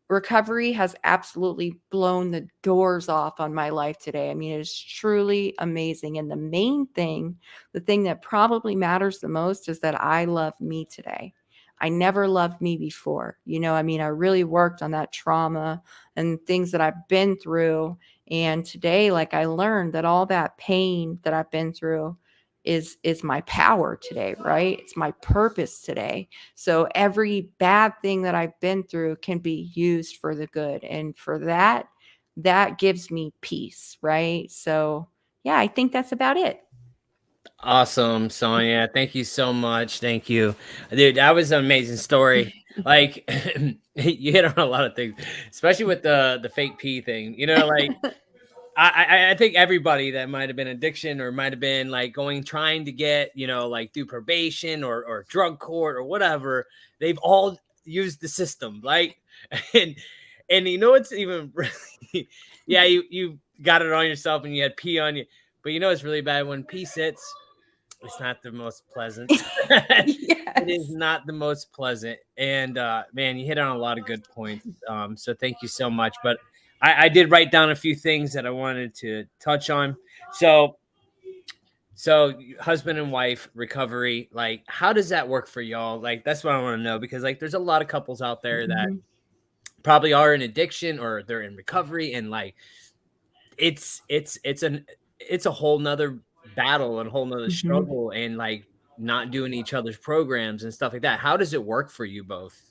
recovery has absolutely blown the doors off on my life today. I mean, it is truly amazing. And the main thing, the thing that probably matters the most is that I love me today. I never loved me before. You know, I mean, I really worked on that trauma and things that I've been through. And today, like I learned that all that pain that I've been through is my power today, right? It's my purpose today. So every bad thing that I've been through can be used for the good. And for that, that gives me peace, right? So yeah, I think that's about it. Awesome, Sonya. Thank you so much. Thank you. Dude, that was an amazing story. Like you hit on a lot of things, especially with the fake pee thing. You know, like I think everybody that might have been addiction or might have been like trying to get, you know, like through probation or drug court or whatever, they've all used the system, like and and you know it's even really yeah, you got it on yourself and you had pee on you. But you know it's really bad when pee sits, it's not the most pleasant. It is Yes. not the most pleasant. And man, you hit on a lot of good points. So thank you so much. But I did write down a few things that I wanted to touch on. So husband and wife recovery, like how does that work for y'all? Like that's what I want to know because like there's a lot of couples out there that Mhm. probably are in addiction or they're in recovery and like it's a whole nother battle and a whole nother Mhm. struggle and like not doing each other's programs and stuff like that. How does it work for you both?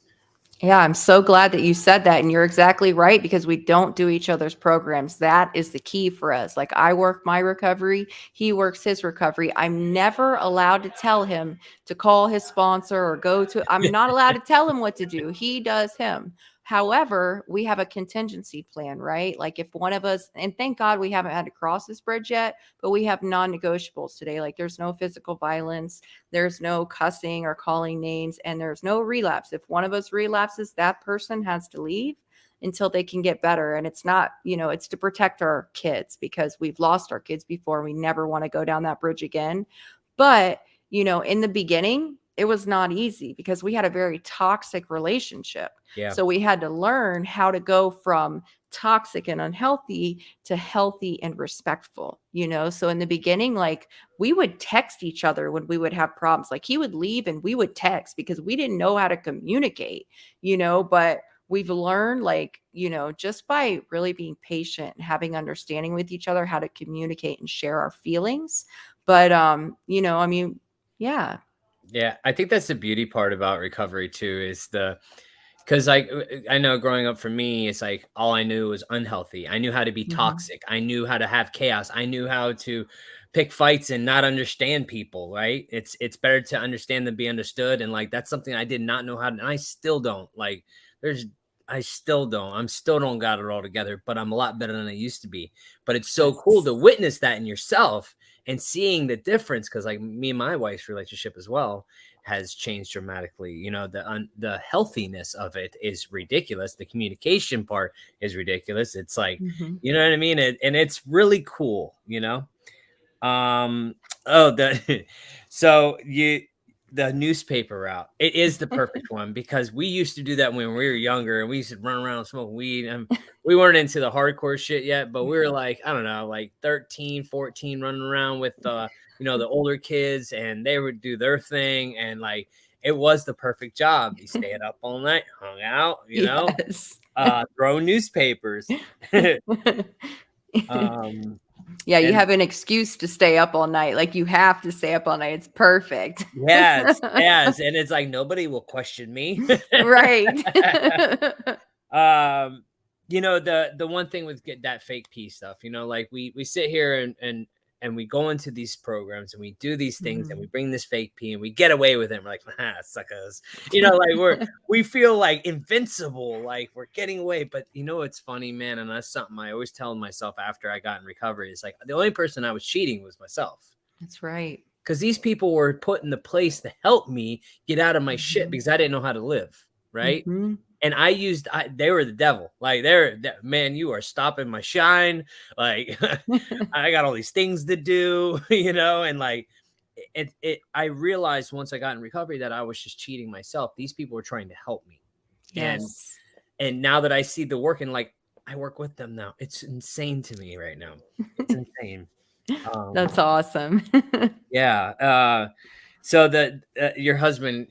Yeah, I'm so glad that you said that. And you're exactly right because we don't do each other's programs. That is the key for us. Like I work my recovery, he works his recovery. I'm never allowed to tell him to call his sponsor or I'm not allowed to tell him what to do. He does him. However, we have a contingency plan, right? Like if one of us, and thank God we haven't had to cross this bridge yet, but we have non negotiables today. Like there's no physical violence, there's no cussing or calling names, and there's no relapse. If one of us relapses, that person has to leave until they can get better. And it's not, you know, it's to protect our kids because we've lost our kids before. We never want to go down that bridge again. But, you know, in the beginning, it was not easy because we had a very toxic relationship. Yeah. So we had to learn how to go from toxic and unhealthy to healthy and respectful, you know? So in the beginning, like we would text each other when we would have problems. Like he would leave and we would text because we didn't know how to communicate, you know, but we've learned like, you know, just by really being patient and having understanding with each other, how to communicate and share our feelings. But you know, I mean, yeah. Yeah, I think that's the beauty part about recovery too is the because like I know growing up for me, it's like all I knew was unhealthy. I knew how to be Mhm. toxic. I knew how to have chaos. I knew how to pick fights and not understand people, right? It's better to understand than be understood. And like that's something I did not know how to, and I still don't. Like there's I still don't. I'm still don't got it all together, but I'm a lot better than I used to be. But it's so cool to Yes. witness that in yourself and seeing the difference because like me and my wife's relationship as well has changed dramatically. You know, the healthiness of it is ridiculous. The communication part is ridiculous. It's like, Mhm. you know what I mean? And it's really cool, you know? Um, oh, the so you the newspaper route. It is the perfect one because we used to do that when we were younger and we used to run around smoking weed and we weren't into the hardcore shit yet, but we were like, I don't know, like 13, 14 running around with you know, the older kids and they would do their thing and like it was the perfect job. You stayed up all night, hung out, you know. Yes. throwing newspapers. um, Yeah, you and have an excuse to stay up all night. Like you have to stay up all night. It's perfect. yes, yes, and it's like nobody will question me. Right. um, the one thing with get that fake peace stuff, like we sit here and we go into these programs and we do these things and we Mhm. bring this fake pee and we get away with it. We're like, suckers, like we feel like invincible, like we're getting away. But it's funny, man, and that's something I always tell myself after I got in recovery. Is like the only person I was cheating was myself. That's right. Because these people were put in the place to help me get out of my shit Mhm. because I didn't know how to live, right? Mhm. And they were the devil. Like man, you are stopping my shine. Like I got all these things to do, and like I realized once I got in recovery that I was just cheating myself. These people were trying to help me. And Yes. and now that I see the work and like I work with them now, it's insane to me right now. It's insane. That's awesome. Yeah. So that your husband,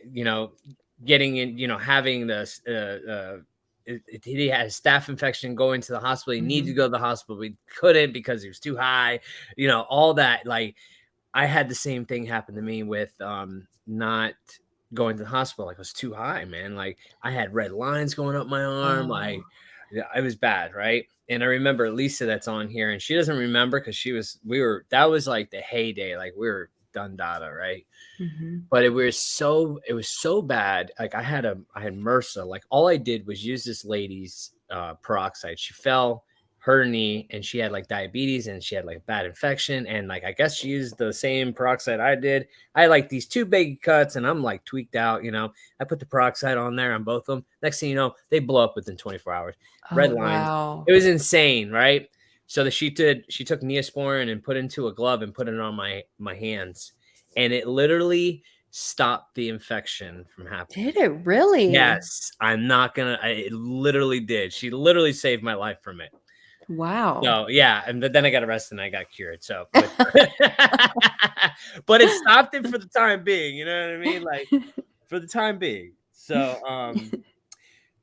getting in, having this, he had a staph infection, going to the hospital. He needed to Mhm. go to the hospital. We couldn't because he was too high. All that. Like I had the same thing happen to me with not going to the hospital. Like I was too high, man. Like I had red lines going up my arm. Oh. Like yeah, it was bad, right? And I remember Lisa that's on here, and she doesn't remember because that was like the heyday, like we were done data, right? Mhm. But it was so bad. Like I had MRSA. Like all I did was use this lady's peroxide. She fell, hurt her knee, and she had like diabetes and she had like bad infection. And like I guess she used the same peroxide I did. I had like these two big cuts and I'm like tweaked out, I put the peroxide on there on both of them. Next thing you know, they blow up within 24 hours. Oh, Red lines. wow. It was insane, right? So she took Neosporin and put into a glove and put it on my hands. And it literally stop the infection from happening. Did it really? Yes, I'm not gonna. It literally did. She literally saved my life from it. Wow. So yeah, and then I got arrested and I got cured. So, but, but it stopped it for the time being. You know what I mean? Like for the time being. So,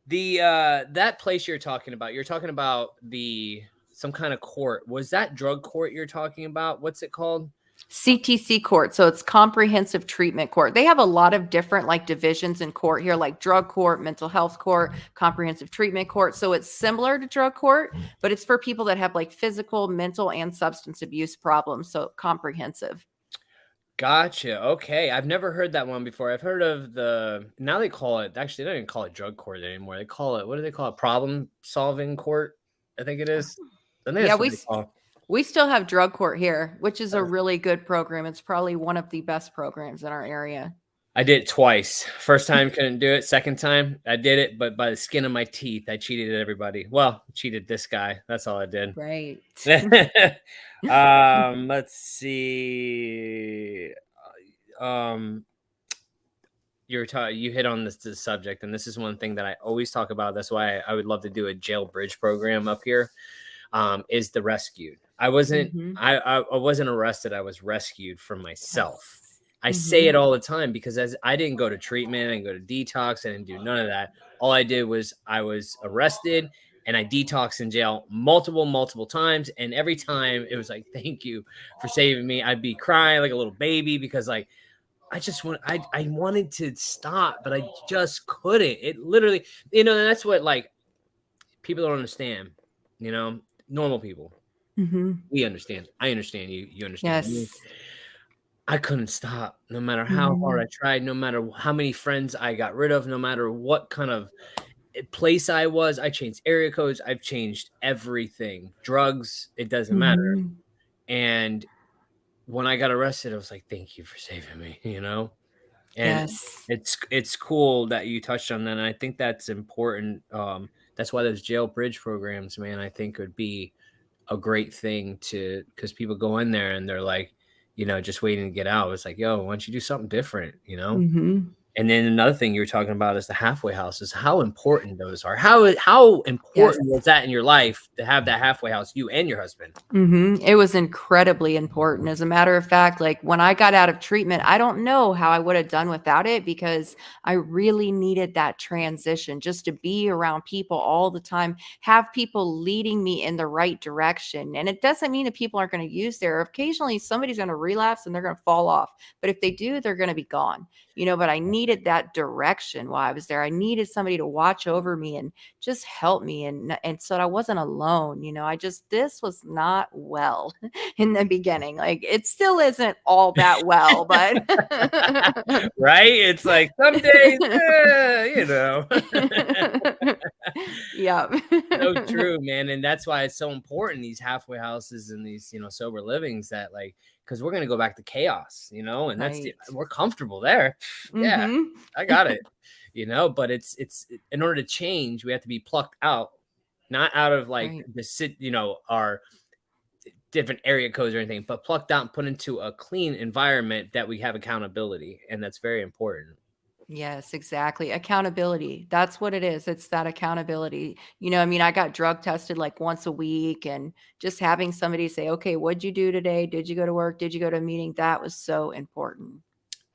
the that place you're talking about the some kind of court. Was that drug court you're talking about? What's it called? CTC court. So it's comprehensive treatment court. They have a lot of different like divisions in court here, like drug court, mental health court, comprehensive treatment court. So it's similar to drug court, but it's for people that have like physical, mental, and substance abuse problems. So comprehensive. Gotcha. Okay. I've never heard that one before. I've heard of now they call it, actually, they don't even call it drug court anymore. They call it, what do they call it? Problem solving court, I think it is. I think Yeah, that's what they call it. we still have drug court here, which is a Uh, really good program. It's probably one of the best programs in our area. I did it twice. First time, couldn't do it. Second time, I did it, but by the skin of my teeth, I cheated everybody. Well, cheated this guy. That's all I did. Right. Let's see. Um, you hit on this subject, and this is one thing that I always talk about. That's why I would love to do a jail bridge program up here. Is the rescued. I wasn't Mhm. I wasn't arrested. I was rescued from myself. Yes. I say it Mhm. all the time because as I didn't go to treatment, I didn't go to detox, I didn't do none of that. All I did was I was arrested and I detoxed in jail multiple times. And every time it was like, thank you for saving me. I'd be crying like a little baby because like I wanted to stop, but I just couldn't. It literally, that's what like people don't understand, normal people. Mhm. We understand. I understand you. You understand me. Yes. I couldn't stop no matter how hard I Mhm. tried, no matter how many friends I got rid of, no matter what kind of place I was. I changed area codes. I've changed everything. Drugs, it doesn't matter. Mhm. And when I got arrested, I was like, thank you for saving me. And Yes. it's cool that you touched on that. And I think that's important. That's why those jail bridge programs, man, I think would be a great thing because people go in there and they're like, just waiting to get out. It's like, yo, why don't you do something different? Mhm. And then another thing you were talking about is the halfway houses, how important those are. How Yes. important was that in your life to have that halfway house, you and your husband? It was incredibly important. As a matter of fact, like when I got out of treatment, I don't know how I would have done without it because I really needed that transition just to be around people all the time, have people leading me in the right direction. And it doesn't mean that people aren't going to use their, occasionally somebody's going to relapse and they're going to fall off. But if they do, they're going to be gone, but I needed that direction while I was there. I needed somebody to watch over me and just help me and so I wasn't alone. This was not well in the beginning. Like it still isn't all that well, but Right? It's like some days, yeah. so true, man. And that's why it's so important, these halfway houses and these, sober livings, that like, because we're gonna go back to chaos, and Right. we're comfortable there. Yeah, Mhm. I got it. But it's in order to change, we have to be plucked out, not out of like Right. the our different area codes or anything, but plucked out and put into a clean environment that we have accountability, and that's very important. Yes, exactly. Accountability. That's what it is. It's that accountability. I mean, I got drug tested like once a week and just having somebody say, "Okay, what'd you do today? Did you go to work? Did you go to a meeting?" That was so important.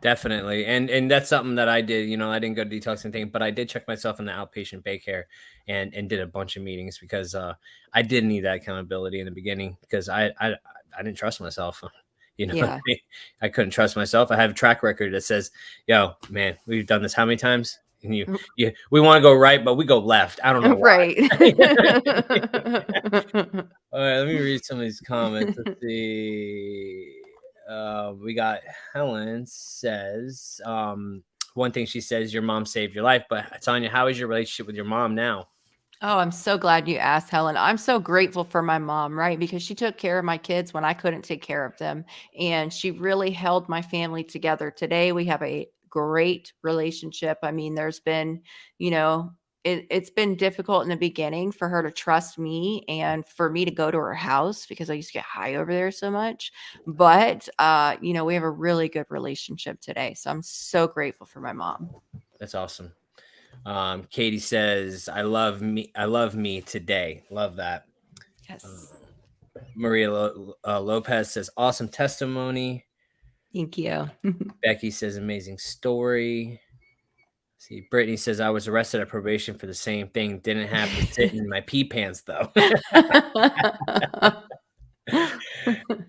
Definitely. And that's something that I did. I didn't go to detox and thing, but I did check myself in the outpatient daycare and did a bunch of meetings because I did need that accountability in the beginning because I didn't trust myself. Yeah. I couldn't trust myself. I have a track record that says, yo, man, we've done this how many times? And we want to go right, but we go left. I don't know Right. why. All right, let me read some of these comments. Let's see. We got Helen says, one thing she says, your mom saved your life. But Sonya, how is your relationship with your mom now? Oh, I'm so glad you asked, Helen. I'm so grateful for my mom, right? Because she took care of my kids when I couldn't take care of them. And she really held my family together. Today, we have a great relationship. I mean, there's been, you know, it's been difficult in the beginning for her to trust me and for me to go to her house because I used to get high over there so much. But, we have a really good relationship today. So I'm so grateful for my mom. That's awesome. Katie says, I love me today. Love that. Yes. Maria Lopez says, awesome testimony. Thank you. Becky says, amazing story. See, Brittany says, I was arrested at probation for the same thing. Didn't have to sit in my pee pants, though.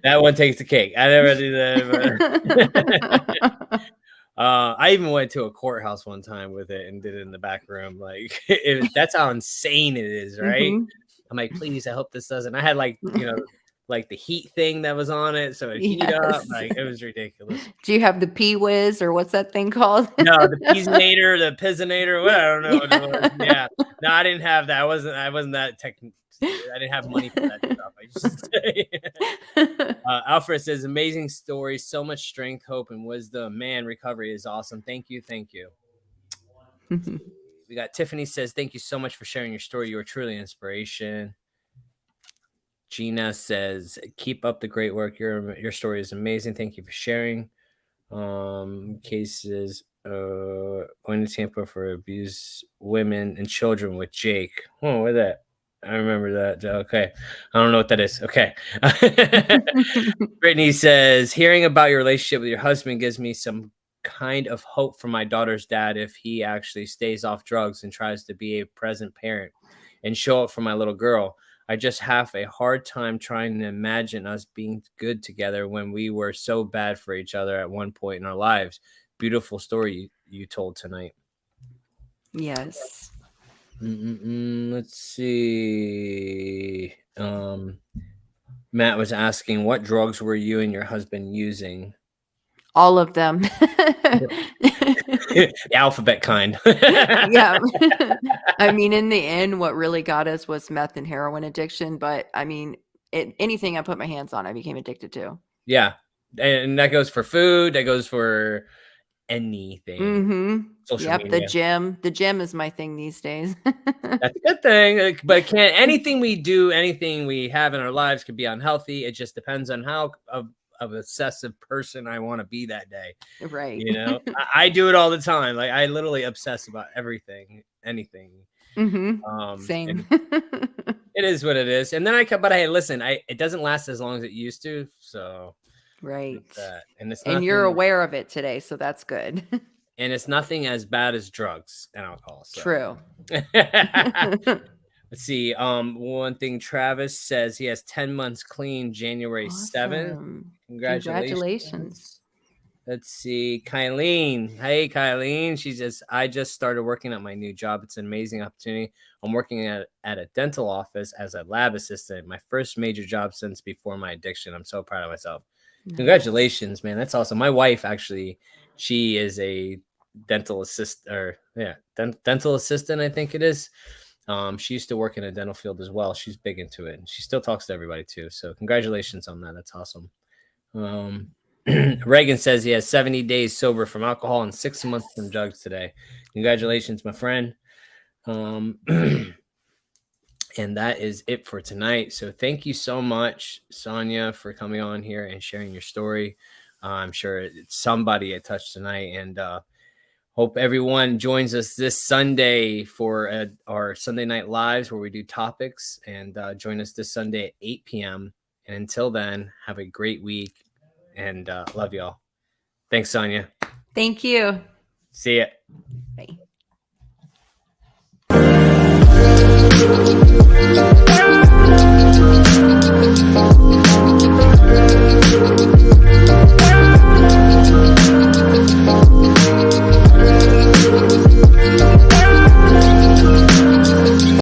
That one takes the cake. I never do that. But I even went to a courthouse one time with it and did it in the back room. Like, that's how insane it is, right? Mhm. I'm like, please, I hope this doesn't. I had like the heat thing that was on it, so it heat up. Yes. Like, it was ridiculous. Do you have the Pee Whiz or what's that thing called? No, the Pizzinator, the Pizzinator, what, I don't know what it was. Yeah. Yeah. No, I didn't have that. I wasn't that I didn't have money for that stuff, I should say. Alfred says, amazing story, so much strength, hope, and wisdom. Man, recovery is awesome. Thank you. We got Tiffany says, thank you so much for sharing your story. You are truly an inspiration. Gina says, keep up the great work. Your story is amazing. Thank you for sharing. Cases going to Tampa for abuse women and children with Jake. Oh, where that? I remember that. Okay. I don't know what that is. Okay. Brittany says, hearing about your relationship with your husband gives me some kind of hope for my daughter's dad if he actually stays off drugs and tries to be a present parent and show up for my little girl. I just have a hard time trying to imagine us being good together when we were so bad for each other at one point in our lives. Beautiful story you told tonight. Yes. Let's see. Matt was asking, what drugs were you and your husband using? All of them. The alphabet kind. Yeah. I mean, in the end, what really got us was meth and heroin addiction. But I mean, anything I put my hands on, I became addicted to. Yeah. And that goes for food. That goes for anything. Social Yep. The media. gym. The gym is my thing these days. That's a good thing. But anything we do, anything we have in our lives could be unhealthy. It just depends on how obsessive person I want to be that day. Right. I do it all the time. Like I literally obsess about everything, anything. Same. And it is what it is. And then but hey, listen, it doesn't last as long as it used to. So Right. it's that. And it's And you're nothing, aware of it today, so that's good. and it's nothing as bad as drugs and alcohol. So True. let's see. One thing Travis says he has 10 months clean January 7th. Awesome. Congratulations. Congratulations. Let's see. Kylene. Hey, Kylene. She says, I just started working at my new job. It's an amazing opportunity. I'm working at a dental office as a lab assistant. My first major job since before my addiction. I'm so proud of myself. Nice. Congratulations, man. That's awesome. My wife, actually, she is a dental dental assistant, I think it is. She used to work in a dental field as well. She's big into it, and she still talks to everybody too. So congratulations on that. That's awesome. Reagan says he has 70 days sober from alcohol and 6 months from drugs today. Congratulations, my friend. And that is it for tonight. So thank you so much, Sonya, for coming on here and sharing your story. I'm sure it's somebody it touched tonight, and hope everyone joins us this Sunday for our Sunday Night Lives where we do topics, and join us this Sunday at 8 p.m. And until then, have a great week, and love y'all. Thanks, Sonya. Thank you. See ya. Bye.